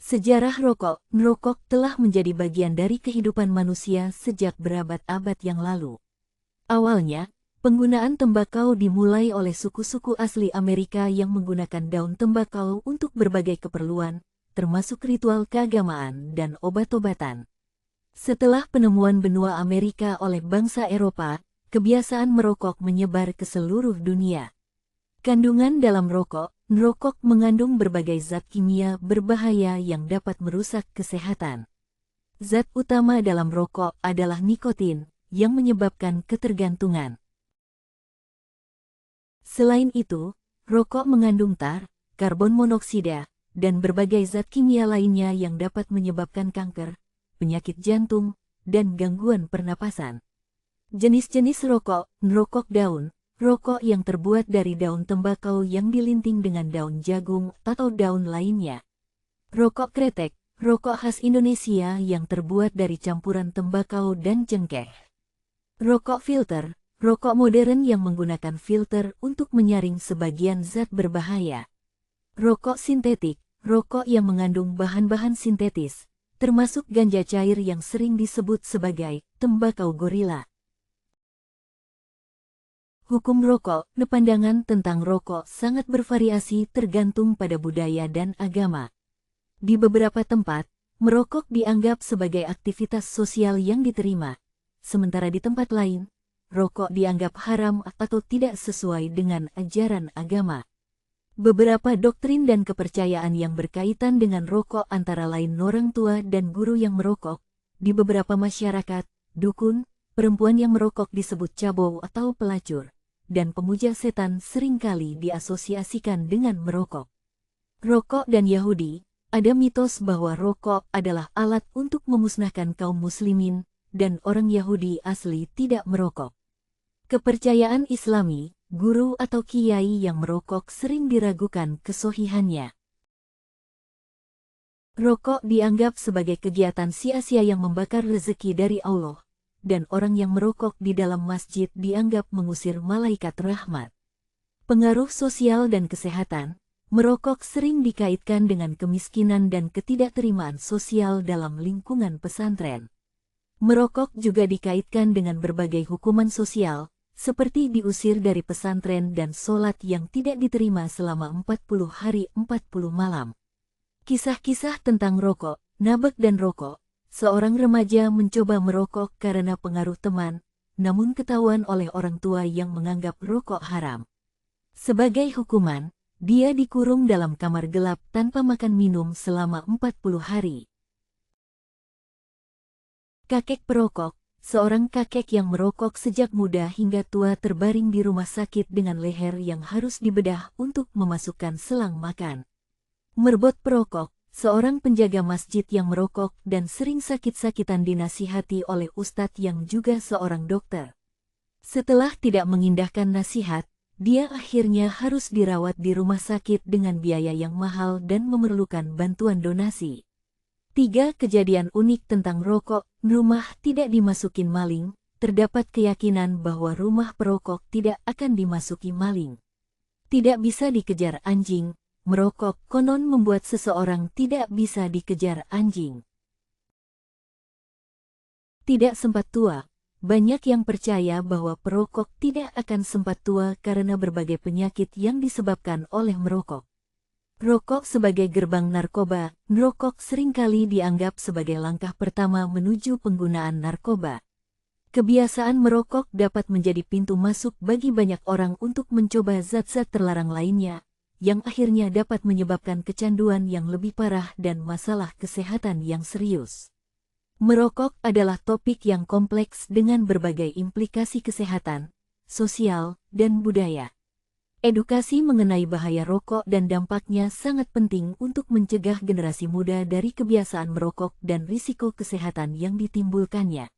Sejarah rokok. Merokok telah menjadi bagian dari kehidupan manusia sejak berabad-abad yang lalu. Awalnya, penggunaan tembakau dimulai oleh suku-suku asli Amerika yang menggunakan daun tembakau untuk berbagai keperluan, termasuk ritual keagamaan dan obat-obatan. Setelah penemuan benua Amerika oleh bangsa Eropa, kebiasaan merokok menyebar ke seluruh dunia. Kandungan dalam rokok. Merokok mengandung berbagai zat kimia berbahaya yang dapat merusak kesehatan. Zat utama dalam rokok adalah nikotin, yang menyebabkan ketergantungan. Selain itu, rokok mengandung tar, karbon monoksida, dan berbagai zat kimia lainnya yang dapat menyebabkan kanker, penyakit jantung, dan gangguan pernapasan. Jenis-jenis rokok. Rokok daun. Rokok yang terbuat dari daun tembakau yang dilinting dengan daun jagung atau daun lainnya. Rokok kretek. Rokok khas Indonesia yang terbuat dari campuran tembakau dan cengkeh. Rokok filter. Rokok modern yang menggunakan filter untuk menyaring sebagian zat berbahaya. Rokok sintetik. Rokok yang mengandung bahan-bahan sintetis, termasuk ganja cair yang sering disebut sebagai tembakau gorila. Hukum rokok. Pandangan tentang rokok sangat bervariasi tergantung pada budaya dan agama. Di beberapa tempat, merokok dianggap sebagai aktivitas sosial yang diterima, sementara di tempat lain, rokok dianggap haram atau tidak sesuai dengan ajaran agama. Beberapa doktrin dan kepercayaan yang berkaitan dengan rokok antara lain orang tua dan guru yang merokok. Di beberapa masyarakat, dukun, perempuan yang merokok disebut cabo atau pelacur, dan pemuja setan seringkali diasosiasikan dengan merokok. Rokok dan Yahudi. Ada mitos bahwa rokok adalah alat untuk memusnahkan kaum muslimin, dan orang Yahudi asli tidak merokok. Kepercayaan Islami. Guru atau kiai yang merokok sering diragukan kesohihannya. Rokok dianggap sebagai kegiatan sia-sia yang membakar rezeki dari Allah, dan orang yang merokok di dalam masjid dianggap mengusir malaikat rahmat. Pengaruh sosial dan kesehatan. Merokok sering dikaitkan dengan kemiskinan dan ketidakterimaan sosial dalam lingkungan pesantren. Merokok juga dikaitkan dengan berbagai hukuman sosial, seperti diusir dari pesantren dan sholat yang tidak diterima selama 40 hari 40 malam. Kisah-kisah tentang rokok. Nabek dan rokok. Seorang remaja mencoba merokok karena pengaruh teman, namun ketahuan oleh orang tua yang menganggap rokok haram. Sebagai hukuman, dia dikurung dalam kamar gelap tanpa makan minum selama 40 hari. Kakek perokok. Seorang kakek yang merokok sejak muda hingga tua terbaring di rumah sakit dengan leher yang harus dibedah untuk memasukkan selang makan. Merbot perokok. Seorang penjaga masjid yang merokok dan sering sakit-sakitan dinasihati oleh ustadz yang juga seorang dokter. Setelah tidak mengindahkan nasihat, dia akhirnya harus dirawat di rumah sakit dengan biaya yang mahal dan memerlukan bantuan donasi. 3 kejadian unik tentang rokok. Rumah tidak dimasukin maling. Terdapat keyakinan bahwa rumah perokok tidak akan dimasuki maling. Tidak bisa dikejar anjing. Merokok konon membuat seseorang tidak bisa dikejar anjing. Tidak sempat tua. Banyak yang percaya bahwa perokok tidak akan sempat tua karena berbagai penyakit yang disebabkan oleh merokok. Rokok sebagai gerbang narkoba. Merokok seringkali dianggap sebagai langkah pertama menuju penggunaan narkoba. Kebiasaan merokok dapat menjadi pintu masuk bagi banyak orang untuk mencoba zat-zat terlarang lainnya, yang akhirnya dapat menyebabkan kecanduan yang lebih parah dan masalah kesehatan yang serius. Merokok adalah topik yang kompleks dengan berbagai implikasi kesehatan, sosial, dan budaya. Edukasi mengenai bahaya rokok dan dampaknya sangat penting untuk mencegah generasi muda dari kebiasaan merokok dan risiko kesehatan yang ditimbulkannya.